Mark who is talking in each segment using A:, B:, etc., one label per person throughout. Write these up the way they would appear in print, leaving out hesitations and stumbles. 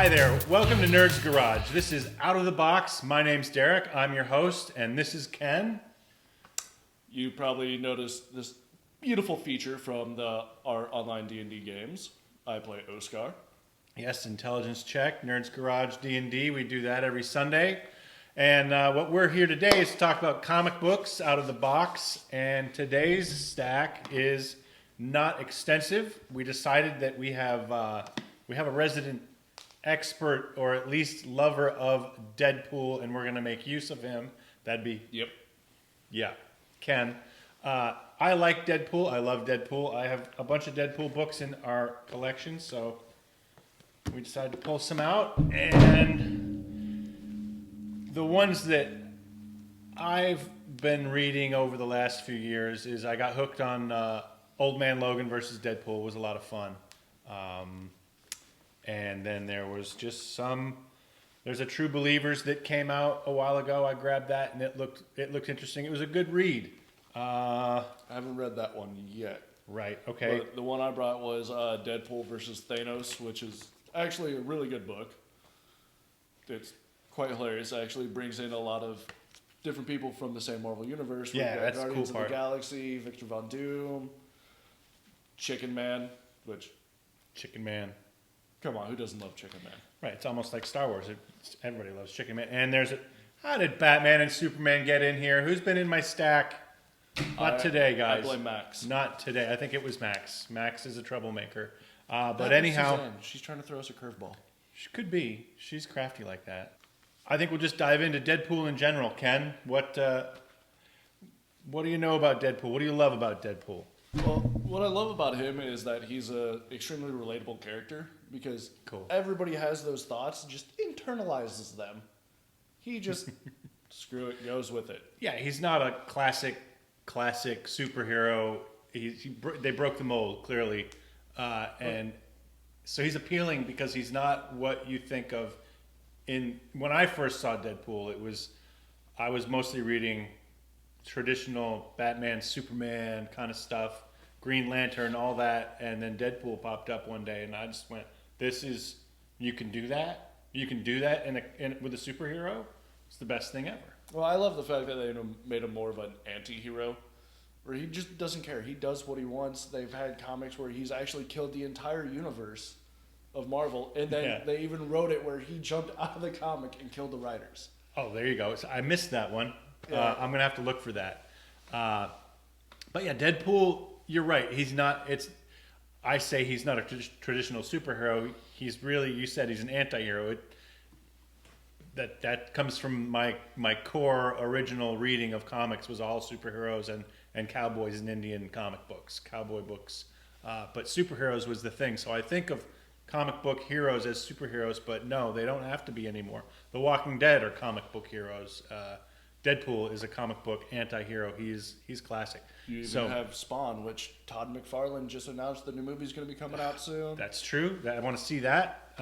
A: Hi there, welcome to Nerds Garage. This is Out of the Box. My name's Derek, I'm your host, and this is Ken.
B: You probably noticed this beautiful feature from our online D&D games. I play Oscar.
A: Yes, intelligence check, Nerds Garage D&D. We do that every Sunday. And what we're here today is to talk about comic books out of the box. And today's stack is not extensive. We decided that we have a resident expert, or at least lover of Deadpool, and we're going to make use of him. That'd be...
B: Yep.
A: Yeah, Ken. I like Deadpool. I love Deadpool. I have a bunch of Deadpool books in our collection, so we decided to pull some out. And the ones that I've been reading over the last few years is I got hooked on Old Man Logan versus Deadpool. It was a lot of fun. And then there was just there's a True Believers that came out a while ago. I grabbed that and it looked interesting. It was a good read.
B: I haven't read that one yet.
A: Right, okay.
B: But the one I brought was Deadpool versus Thanos, which is actually a really good book. It's quite hilarious. It actually brings in a lot of different people from the same Marvel universe.
A: Yeah, that's the
B: Guardians
A: cool part.
B: of the Galaxy, Victor Von Doom, Chicken Man, which...
A: Chicken Man.
B: Come on, who doesn't love Chicken Man?
A: Right, it's almost like Star Wars. Everybody loves Chicken Man. And how did Batman and Superman get in here? Who's been in my stack? Not today, guys.
B: I blame Max.
A: Not today. I think it was Max. Max is a troublemaker. But
B: That was
A: anyhow...
B: Suzanne. She's trying to throw us a curveball.
A: She could be. She's crafty like that. I think we'll just dive into Deadpool in general. Ken, what do you know about Deadpool? What do you love about Deadpool?
B: Well, what I love about him is that he's a extremely relatable character because everybody has those thoughts, just internalizes them. He just screw it, goes with it.
A: Yeah, he's not a classic superhero. They broke the mold clearly, and so he's appealing because he's not what you think of. When I first saw Deadpool, I was mostly reading traditional Batman, Superman kind of stuff, Green Lantern, all that, and then Deadpool popped up one day, and I just went, you can do that? You can do that with a superhero? It's the best thing ever.
B: Well, I love the fact that they made him more of an anti-hero, where he just doesn't care. He does what he wants. They've had comics where he's actually killed the entire universe of Marvel, and then they even wrote it where he jumped out of the comic and killed the writers.
A: Oh, there you go. So I missed that one.
B: Yeah.
A: I'm gonna have to look for that. But yeah, Deadpool. You're right. He's not. I say he's not a traditional superhero. He's really. You said he's an anti-hero. That comes from my core original reading of comics was all superheroes and cowboys and Indian comic books, cowboy books. But superheroes was the thing. So I think of comic book heroes as superheroes, but no, they don't have to be anymore. The Walking Dead are comic book heroes. Deadpool is a comic book anti-hero. He's classic.
B: You even have Spawn, which Todd McFarlane just announced the new movie's going to be coming out soon.
A: That's true. I want to see that.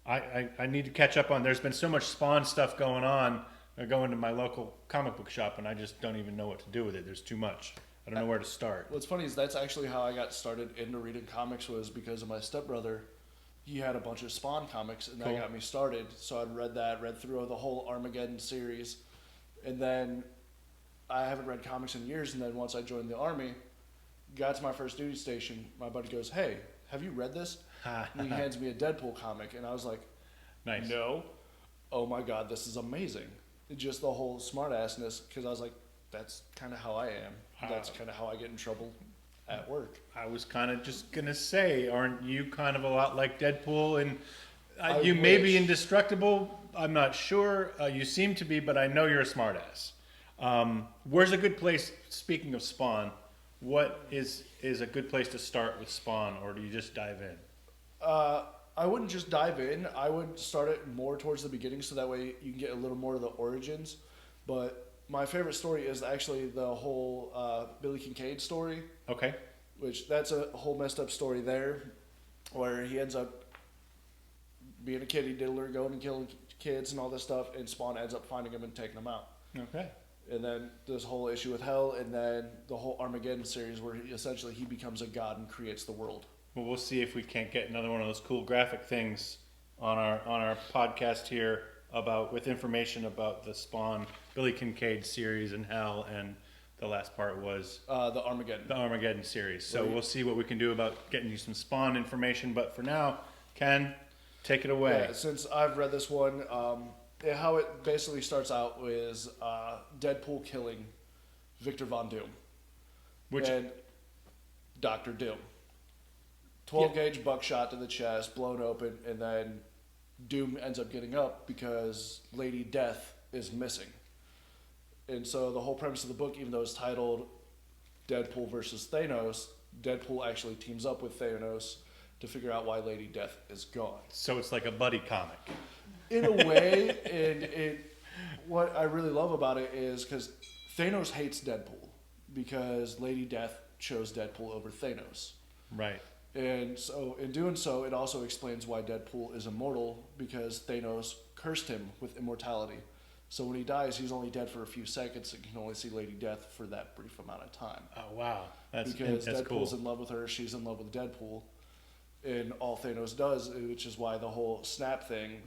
A: I need to catch up on. There's been so much Spawn stuff going on. I go into my local comic book shop and I just don't even know what to do with it. There's too much. I don't know where to start.
B: What's funny is that's actually how I got started into reading comics, was because of my stepbrother. He had a bunch of Spawn comics, and that got me started. So I'd read through the whole Armageddon series. And then I haven't read comics in years, and then once I joined the Army, got to my first duty station, my buddy goes, "Hey, have you read this?" And he hands me a Deadpool comic, and I was like,
A: "Nice.
B: No. Oh my God, this is amazing." Just the whole smart-assness, because I was like, that's kind of how I am. That's kind of how I get in trouble at work.
A: I was kind of just going to say, aren't you kind of a lot like Deadpool? And you
B: wish.
A: may be indestructible. I'm not sure. You seem to be, but I know you're a smartass. Where's a good place, speaking of Spawn, what is a good place to start with Spawn, or do you just dive in?
B: I wouldn't just dive in. I would start it more towards the beginning, so that way you can get a little more of the origins. But my favorite story is actually the whole Billy Kincaid story.
A: Okay.
B: Which, that's a whole messed up story there, where he ends up being a kitty diddler, going and killing kids and all this stuff, and Spawn ends up finding him and taking him out.
A: Okay.
B: And then this whole issue with Hell, and then the whole Armageddon series, where essentially he becomes a god and creates the world.
A: Well, we'll see if we can't get another one of those cool graphic things on our podcast here with information about the Spawn Billy Kincaid series in Hell, and the last part was
B: The Armageddon
A: series. So we'll see what we can do about getting you some Spawn information. But for now, Ken, take it away.
B: Yeah, since I've read this one, how it basically starts out is Deadpool killing Victor Von Doom. And Dr. Doom. 12 gauge buckshot to the chest, blown open, and then Doom ends up getting up because Lady Death is missing. And so the whole premise of the book, even though it's titled Deadpool versus Thanos, Deadpool actually teams up with Thanos to figure out why Lady Death is gone.
A: So it's like a buddy comic.
B: In a way, and what I really love about it is because Thanos hates Deadpool because Lady Death chose Deadpool over Thanos.
A: Right.
B: And so in doing so, it also explains why Deadpool is immortal because Thanos cursed him with immortality. So when he dies, he's only dead for a few seconds and can only see Lady Death for that brief amount of time.
A: Oh, wow. That's
B: Deadpool's
A: cool.
B: in love with her, she's in love with Deadpool. And all Thanos does, which is why the whole snap thing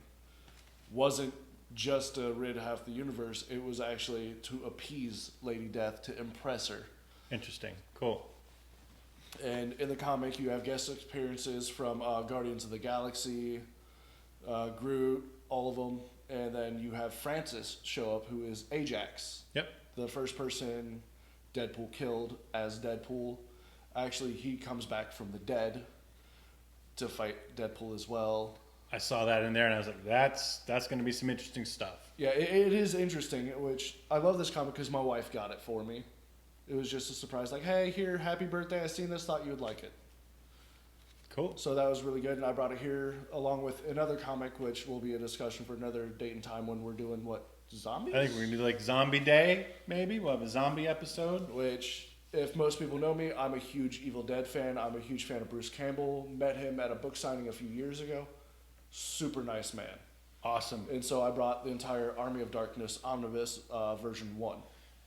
B: wasn't just to rid half the universe, it was actually to appease Lady Death, to impress her.
A: Interesting. Cool.
B: And in the comic, you have guest appearances from Guardians of the Galaxy, Groot, all of them. And then you have Francis show up, who is Ajax.
A: Yep.
B: The first person Deadpool killed as Deadpool. Actually, he comes back from the dead to fight Deadpool as well.
A: I saw that in there, and I was like, that's going to be some interesting stuff.
B: Yeah, it is interesting, which I love this comic because my wife got it for me. It was just a surprise, like, hey, here, happy birthday, I seen this, thought you would like it.
A: Cool.
B: So that was really good, and I brought it here along with another comic, which will be a discussion for another date and time when we're doing, zombies?
A: I think we're going to do like Zombie Day, maybe. We'll have a zombie episode.
B: Which, if most people know me, I'm a huge Evil Dead fan. I'm a huge fan of Bruce Campbell. Met him at a book signing a few years ago. Super nice man.
A: Awesome.
B: And so I brought the entire Army of Darkness Omnibus version 1.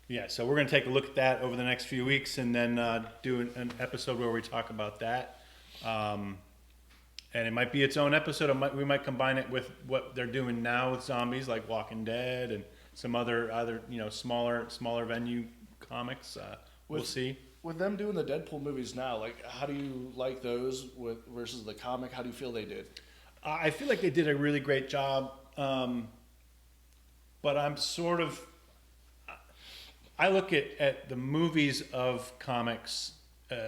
A: Yeah, so we're going to take a look at that over the next few weeks and then do an episode where we talk about that. And it might be its own episode. We might combine it with what they're doing now with zombies, like Walking Dead and some other smaller venue comics. We'll see.
B: With them doing the Deadpool movies now, like, how do you like those versus the comic? How do you feel they did?
A: I feel like they did a really great job, but I'm sort of... I look at the movies of comics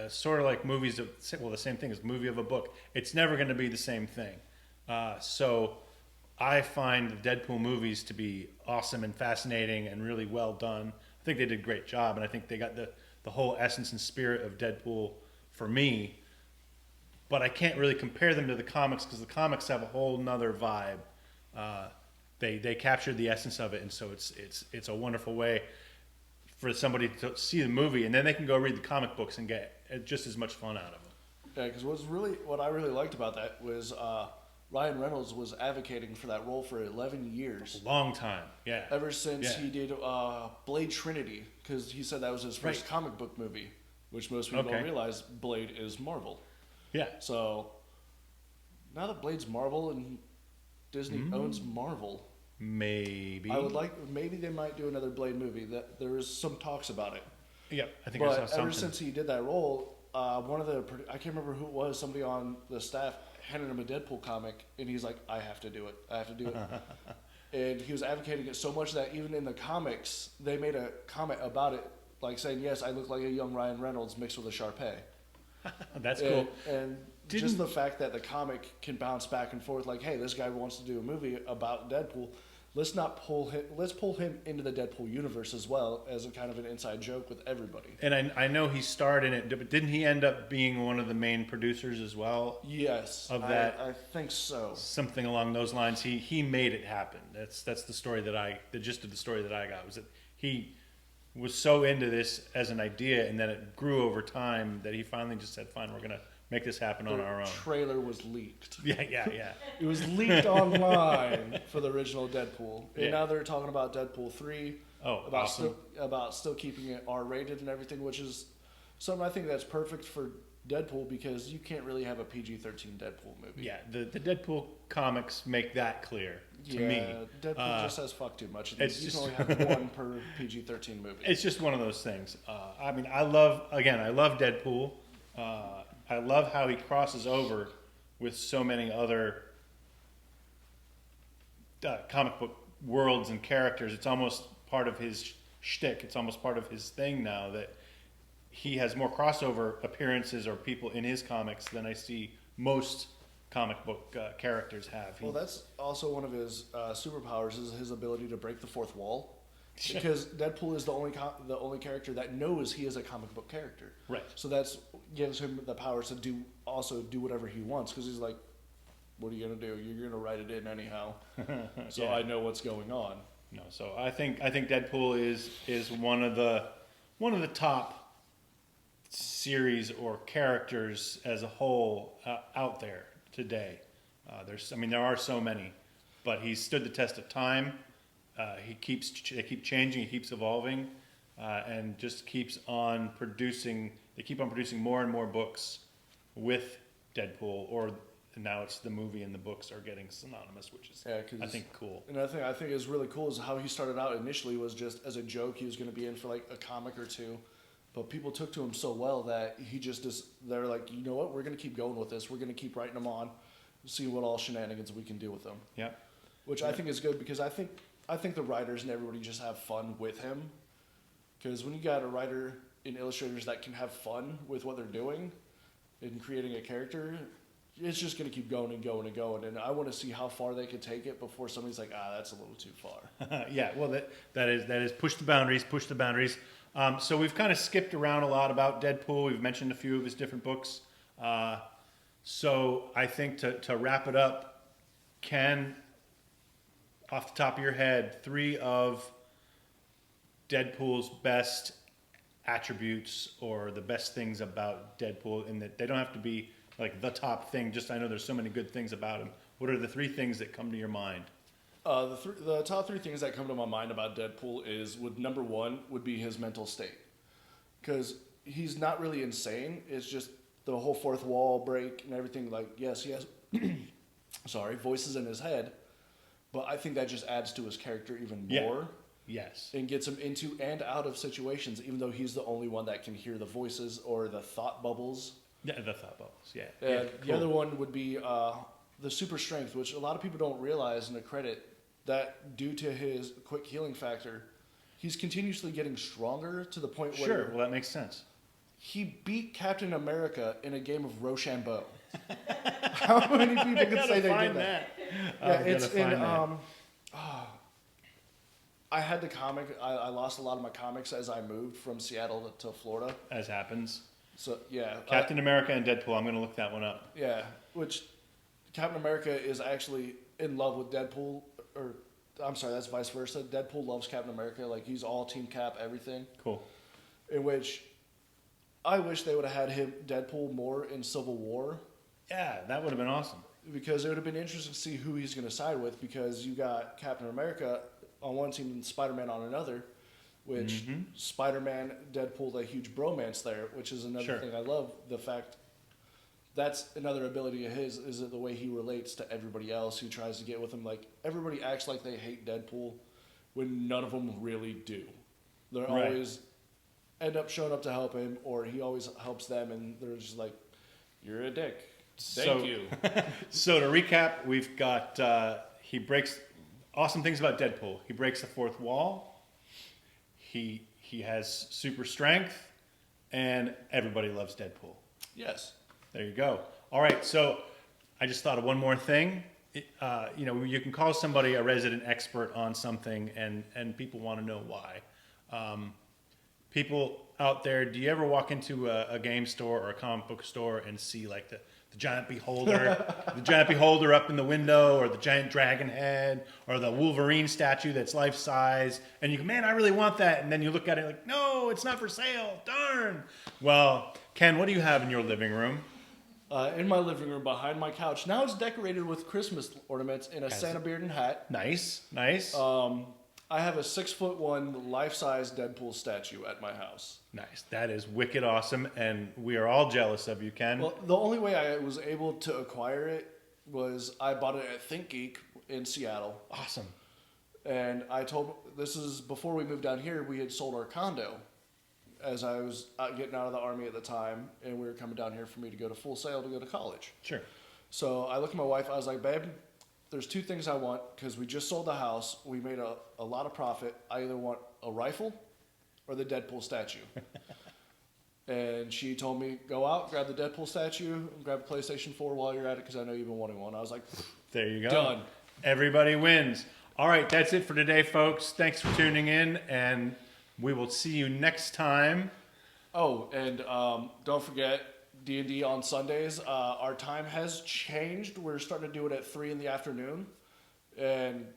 A: sort of like movies of... Well, the same thing as movie of a book. It's never going to be the same thing. So I find the Deadpool movies to be awesome and fascinating and really well done. I think they did a great job, and I think they got the whole essence and spirit of Deadpool for me. But I can't really compare them to the comics because the comics have a whole nother vibe. They captured the essence of it, and so it's a wonderful way for somebody to see the movie, and then they can go read the comic books and get just as much fun out of it.
B: Yeah, because what I really liked about that was Ryan Reynolds was advocating for that role for 11 years.
A: A long time, yeah.
B: Ever since he did Blade Trinity, because he said that was his first comic book movie, which most people don't realize Blade is Marvel. Yeah. So now that Blade's Marvel and Disney owns Marvel,
A: maybe
B: they might do another Blade movie. That there is some talks about it.
A: Yep, I think I saw something.
B: Ever since he did that role, one of the I can't remember who it was. Somebody on the staff handed him a Deadpool comic, and he's like, "I have to do it. I have to do it." And he was advocating it so much that even in the comics, they made a comment about it, like saying, "Yes, I look like a young Ryan Reynolds mixed with a Shar-Pei."
A: That's cool.
B: And just the fact that the comic can bounce back and forth, like, hey, this guy wants to do a movie about Deadpool. Let's pull him into the Deadpool universe as well as a kind of an inside joke with everybody.
A: And I know he starred in it, but didn't he end up being one of the main producers as well?
B: Yes,
A: of that,
B: I think so.
A: Something along those lines. He made it happen. That's the story the gist of the story that I got was that he was so into this as an idea, and then it grew over time that he finally just said, "Fine, we're gonna make this happen on our own."
B: The trailer was leaked.
A: Yeah.
B: It was leaked online for the original Deadpool, and now they're talking about Deadpool 3.
A: Oh,
B: awesome! About still keeping it R-rated and everything, which is something I think that's perfect for Deadpool because you can't really have a PG-13 Deadpool movie.
A: Yeah, the Deadpool comics make that clear to
B: Yeah,
A: me.
B: Deadpool just says fuck too much.
A: it's
B: You
A: just-
B: can only have one per PG-13 movie.
A: It's just one of those things. I mean, I love Deadpool. I love how he crosses over with so many other comic book worlds and characters. It's almost part of his shtick. It's almost part of his thing now that he has more crossover appearances or people in his comics than I see most comic book characters have.
B: Well, that's also one of his superpowers is his ability to break the fourth wall. Because Deadpool is the only character that knows he is a comic book character.
A: Right.
B: So that's gives him the powers to do whatever he wants. Because he's like, what are you gonna do? You're gonna write it in anyhow. So
A: Yeah.
B: I know what's going on.
A: No, so I think Deadpool is one of the top series or characters as a whole out there today. There are so many, but he's stood the test of time. They keep changing, he keeps evolving, and just keeps on producing. They keep on producing more and more books with Deadpool, or now it's the movie and the books are getting synonymous, which is I think cool.
B: Another thing I think is really cool is how he started out initially was just as a joke. He was going to be in for like a comic or two, but people took to him so well that they're like, you know what, we're going to keep going with this. We're going to keep writing them on, see what all shenanigans we can do with them.
A: Yeah,
B: Which I think is good because I think the writers and everybody just have fun with him. Because when you got a writer and illustrators that can have fun with what they're doing in creating a character, it's just going to keep going and going and going. And I want to see how far they can take it before somebody's like, that's a little too far.
A: yeah. Well, that is push the boundaries. So we've kind of skipped around a lot about Deadpool. We've mentioned a few of his different books. So I think to wrap it up, Ken, off the top of your head, 3 of Deadpool's best attributes or the best things about Deadpool, in that they don't have to be like the top thing. Just I know there's so many good things about him. What are the 3 things that come to your mind?
B: The top 3 things that come to my mind about Deadpool number 1 would be his mental state. Because he's not really insane. It's just the whole fourth wall break and everything. Like, yes, he has voices in his head, but I think that just adds to his character even more.
A: Yes.
B: And gets him into and out of situations, even though he's the only one that can hear the voices or the thought bubbles.
A: Yeah, the thought bubbles. Yeah.
B: And
A: cool.
B: the other one would be the super strength, which a lot of people don't realize in the credit that due to his quick healing factor, he's continuously getting stronger to the point where
A: Sure. Well, that makes sense.
B: he beat Captain America in a game of Rochambeau. How many people can say they did that? Yeah, it's in. I had the comic. I lost a lot of my comics as I moved from Seattle to Florida.
A: As happens.
B: So yeah,
A: Captain America and Deadpool. I'm going to look that one up.
B: yeah, which Captain America is actually in love with Deadpool, or I'm sorry, that's vice versa. Deadpool loves Captain America, like he's all Team Cap, everything.
A: Cool.
B: In which I wish they would have had Deadpool more in Civil War.
A: Yeah, that would have been awesome.
B: Because it would have been interesting to see who he's going to side with, because you got Captain America on one team and Spider-Man on another, which Spider-Man, Deadpool, a huge bromance there, which is another thing I love. The fact that's another ability of his is the way he relates to everybody else who tries to get with him. Like, everybody acts like they hate Deadpool when none of them really do. They're always end up showing up to help him, or he always helps them, and they're just like, you're a dick. Thank you.
A: So to recap, we've got he breaks awesome things about Deadpool. He breaks the fourth wall. He has super strength, and everybody loves Deadpool.
B: Yes.
A: There you go. All right, so I just thought of one more thing. You can call somebody a resident expert on something, and people want to know why. People out there, do you ever walk into a game store or a comic book store and see like the giant beholder, the giant beholder up in the window, or the giant dragon head, or the Wolverine statue that's life size, and you go, man, I really want that, and then you look at it like, no, it's not for sale, darn. Well, Ken, what do you have in your living room?
B: In my living room behind my couch. Now it's decorated with Christmas ornaments and a Santa beard and hat.
A: Nice.
B: I I have a 6'1" life-size Deadpool statue at my house.
A: Nice. That is wicked awesome, and we are all jealous of you, Ken.
B: Well, the only way I was able to acquire it was I bought it at ThinkGeek in Seattle.
A: Awesome.
B: And this is before we moved down here, we had sold our condo as I was getting out of the Army at the time, and we were coming down here for me to go to Full Sail to go to college.
A: Sure.
B: So I looked at my wife, I was like, babe, there's two things I want, because we just sold the house, we made a lot of profit. I either want a rifle or the Deadpool statue. And she told me, go out, grab the Deadpool statue, and grab a PlayStation 4 while you're at it, because I know you've been wanting one. I was like,
A: There you go.
B: done.
A: Everybody wins. All right, that's it for today, folks. Thanks for tuning in, and we will see you next time.
B: Oh, and don't forget, D&D on Sundays. Our time has changed. We're starting to do it at 3 in the afternoon, and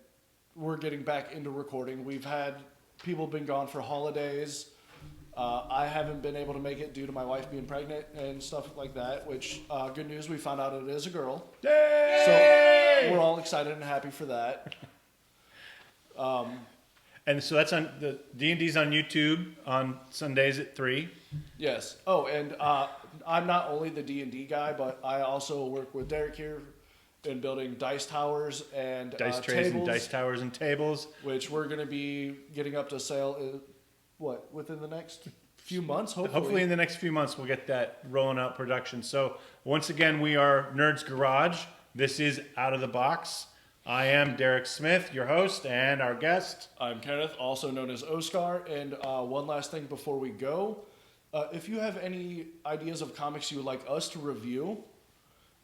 B: we're getting back into recording. We've had people been gone for holidays. I haven't been able to make it due to my wife being pregnant and stuff like that, which, good news, we found out it is a girl.
A: Yay!
B: So we're all excited and happy for that.
A: And so that's on the D&D's on YouTube on Sundays at 3.
B: Yes. Oh, and I'm not only the D&D guy, but I also work with Derek here in building dice towers and
A: Dice trays
B: tables,
A: and dice towers and tables.
B: which we're going to be getting up to sale. Within the next few months?
A: Hopefully in the next few months we'll get that rolling out production. So once again, we are Nerds Garage. This is Out of the Box. I am Derek Smith, your host, and our guest.
B: I'm Kenneth, also known as Oscar. And one last thing before we go. If you have any ideas of comics you would like us to review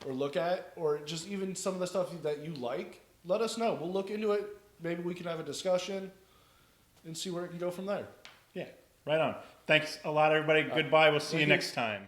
B: or look at, or just even some of the stuff that you like, let us know. We'll look into it. Maybe we can have a discussion and see where it can go from there.
A: Yeah, right on. Thanks a lot, everybody. Goodbye. We'll see you
B: Thank you.
A: next time.